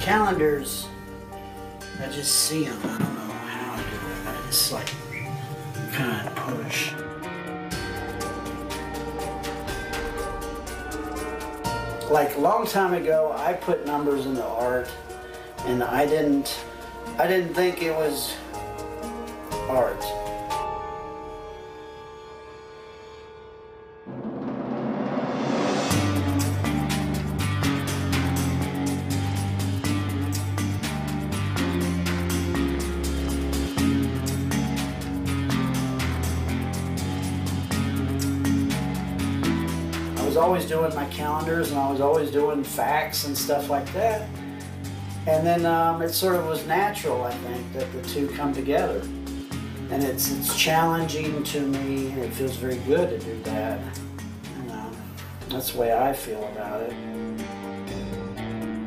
Calendars, I just see them. I don't know how I do it. I just like kind of push. Like a long time ago, I put numbers into art, and I didn't think it was art. I was always doing my calendars, and I was always doing facts and stuff like that. And then it sort of was natural, I think, that the two come together. And it's challenging to me, and it feels very good to do that. You know, that's the way I feel about it.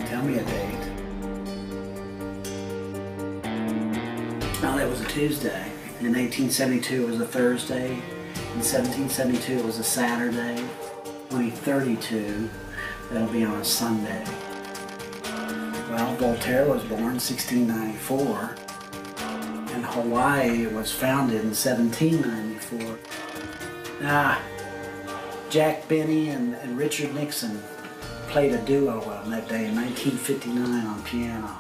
Tell me a date. Oh, that was a Tuesday. In 1872 it was a Thursday. In 1772 it was a Saturday. 2032, that'll be on a Sunday. Well, Voltaire was born in 1694, and Hawaii was founded in 1794. Jack Benny and Richard Nixon played a duo on that day in 1959 on piano.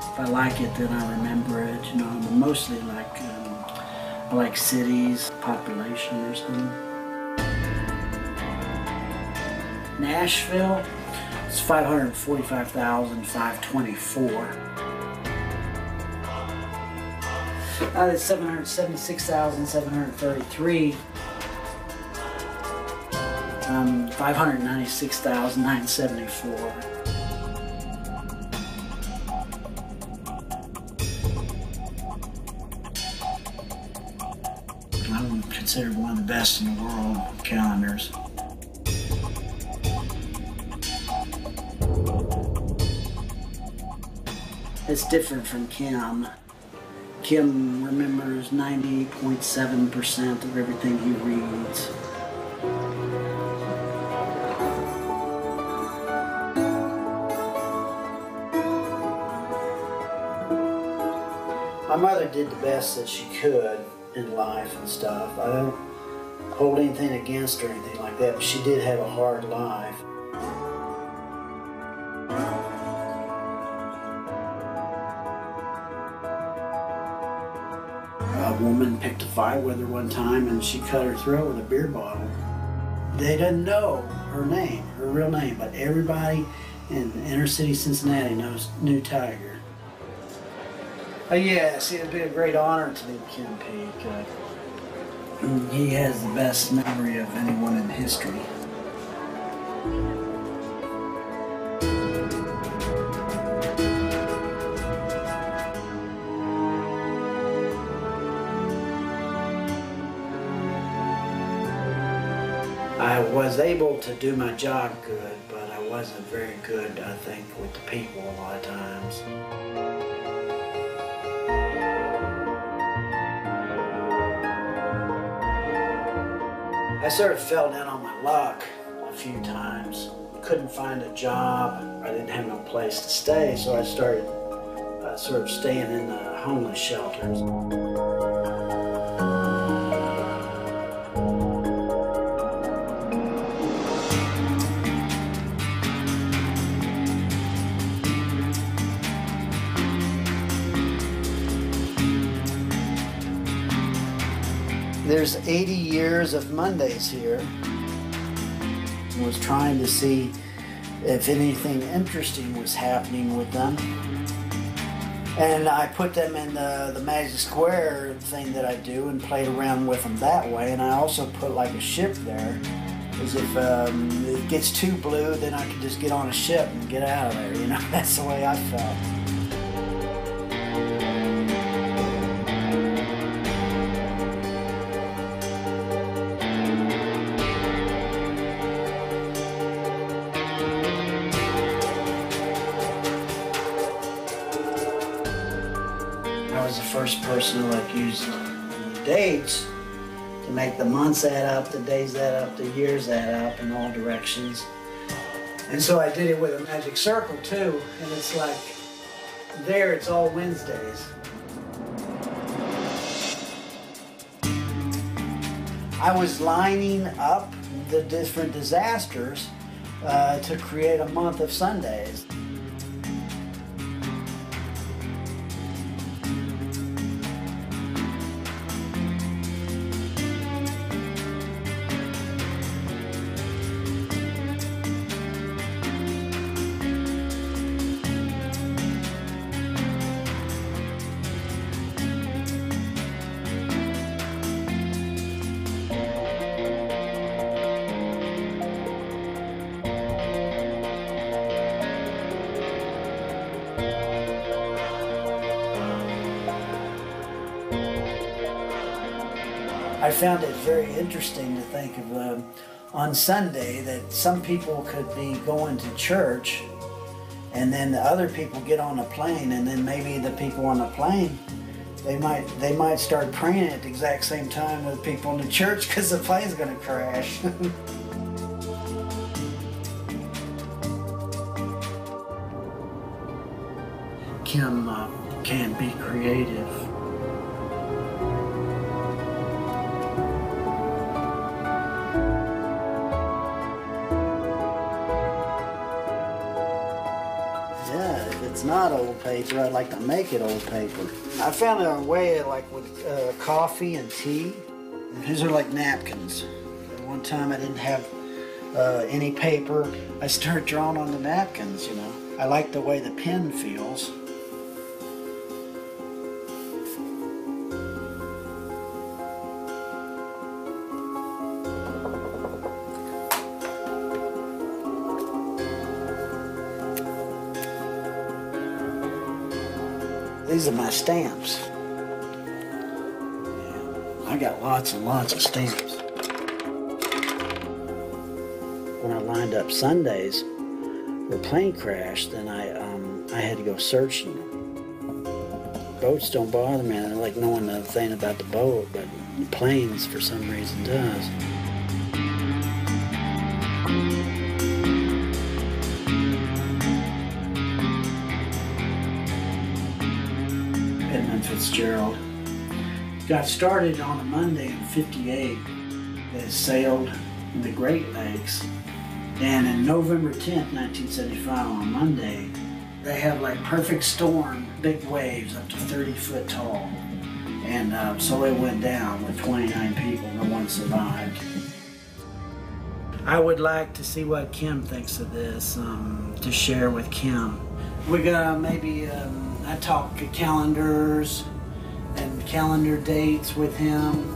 If I like it, then I remember it. You know, I'm mostly I like cities, population or something. Nashville, it's 545,524. That's 776,733. 596,974. I'm considered one of the best in the world with calendars. It's different from Kim. Kim remembers 90.7% of everything he reads. My mother did the best that she could in life and stuff. I don't hold anything against her or anything like that, but she did have a hard life. A woman picked a fight with her one time and she cut her throat with a beer bottle. They didn't know her name, her real name, but everybody in inner city Cincinnati knew Tiger. Yes, it would be a great honor to meet Kim Peek. He has the best memory of anyone in history. I was able to do my job good, but I wasn't very good, I think, with the people a lot of times. I sort of fell down on my luck a few times. Couldn't find a job. I didn't have no place to stay, so I started sort of staying in the homeless shelters. There's 80 years of Mondays here. I was trying to see if anything interesting was happening with them. And I put them in the magic square thing that I do and played around with them that way. And I also put like a ship there, as if it gets too blue, then I can just get on a ship and get out of there. You know, that's the way I felt. I was the first person to use the dates to make the months add up, the days add up, the years add up in all directions. And so I did it with a magic circle too, and it's like, there it's all Wednesdays. I was lining up the different disasters to create a month of Sundays. I found it very interesting to think of on Sunday that some people could be going to church and then the other people get on a plane, and then maybe the people on the plane, they might start praying at the exact same time with people in the church because the plane's going to crash. Kim can be creative. It's not old paper. I'd like to make it old paper. I found a way like with coffee and tea. These are like napkins. At one time I didn't have any paper. I started drawing on the napkins, you know. I like the way the pen feels. These are my stamps. Yeah, I got lots and lots of stamps. When I lined up Sundays for a plane crash, then I had to go searching them. Boats don't bother me. I don't like knowing the thing about the boat, but planes for some reason does. Fitzgerald. Got started on a Monday in '58. They sailed in the Great Lakes, and in November 10th, 1975, on Monday, they had like perfect storm, big waves up to 30 foot tall, and so it went down with 29 people. No one survived. I would like to see what Kim thinks of this, to share with Kim. We're gonna maybe I talk calendars and calendar dates with him.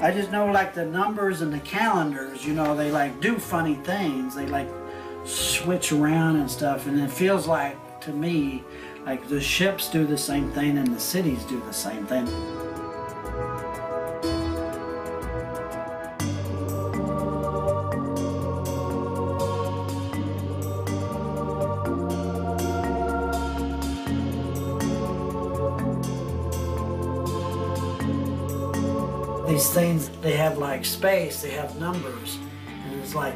I just know like the numbers and the calendars, you know, they like do funny things. They like switch around and stuff, and it feels like, to me, like the ships do the same thing and the cities do the same thing. These things, they have like space, they have numbers, and it's like,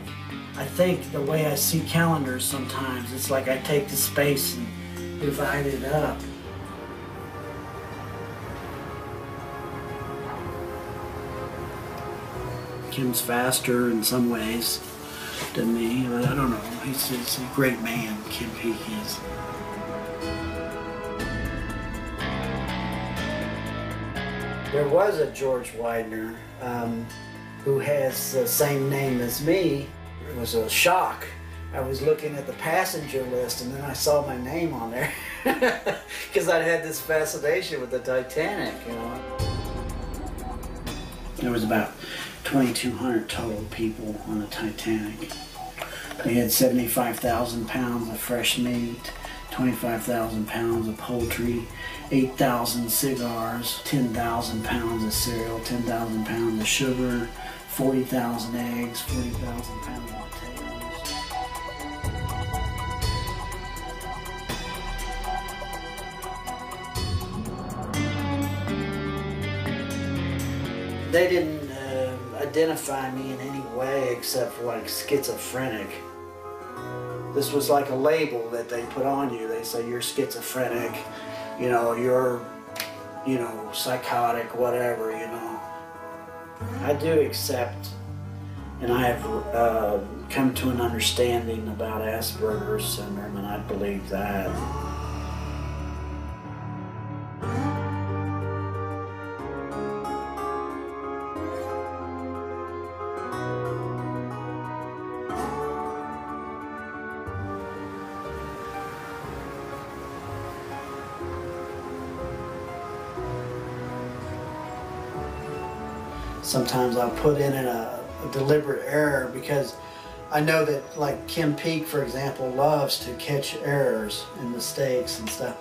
I think the way I see calendars sometimes, it's like I take the space and divide it up. Kim's faster in some ways than me, but I don't know. He's a great man, Kim Peek is. There was a George Wайднер who has the same name as me. It was a shock. I was looking at the passenger list and then I saw my name on there because I had this fascination with the Titanic, you know. There was about 2,200 total people on the Titanic. They had 75,000 pounds of fresh meat, 25,000 pounds of poultry, 8,000 cigars, 10,000 pounds of cereal, 10,000 pounds of sugar, 40,000 eggs, 40,000 pounds of potatoes. They didn't identify me in any way except for like schizophrenic. This was like a label that they put on you. They say you're schizophrenic, you know, you're, you know, psychotic, whatever, you know. I do accept, and I have come to an understanding about Asperger's syndrome, and I believe that. Sometimes I'll put in a deliberate error because I know that, like Kim Peek, for example, loves to catch errors and mistakes and stuff.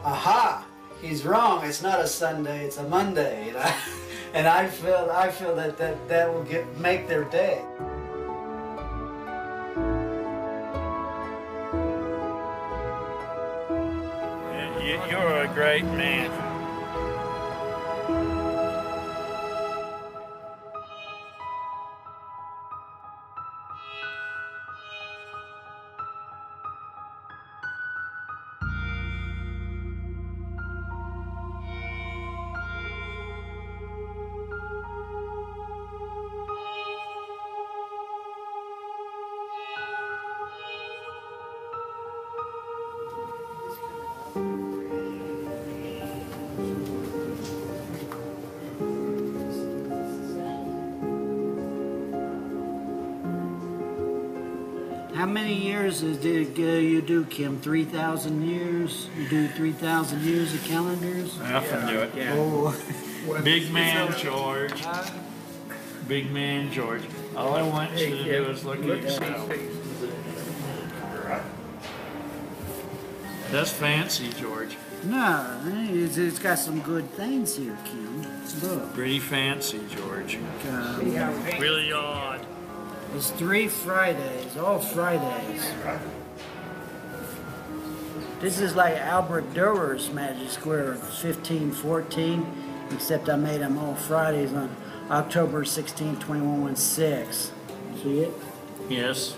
Aha! He's wrong. It's not a Sunday. It's a Monday. And I feel that will make their day. You're a great man. How many years did you do, Kim? 3,000 years? You do 3,000 years of calendars? I often do it. Yeah. Oh. Big man George. Big man George. All I want you to do is look at yourself. That's fancy, George. No, it's got some good things here, Kim. Look. Pretty fancy, George. Really odd. It's 3 Fridays, all Fridays. This is like Albert Durer's Magic Square 1514, except I made them all Fridays on October 16, 2116. See it? Yes,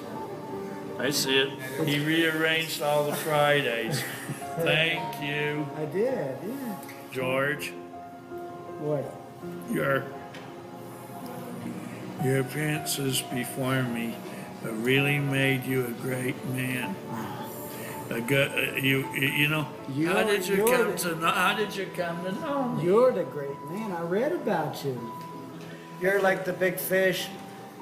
I see it. He rearranged all the Fridays. Thank you. I did, yeah. George. What? Your appearances before me really made you a great man. You know. How did you come to know me? You're the great man. I read about you. You're like the big fish,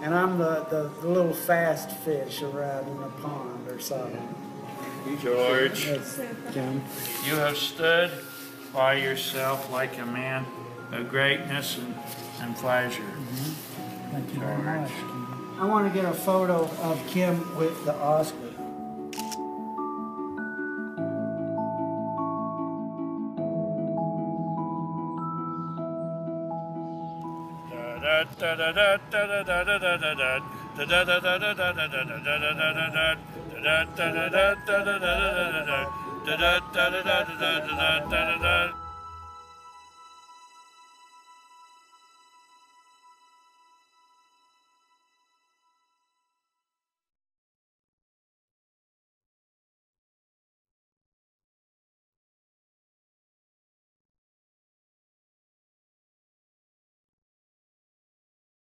and I'm the little fast fish around in the pond or something. George, Kim. you have stood by yourself like a man of greatness and pleasure. Mm-hmm. Thank you very much. I want to get a photo of Kim with the Oscar. Da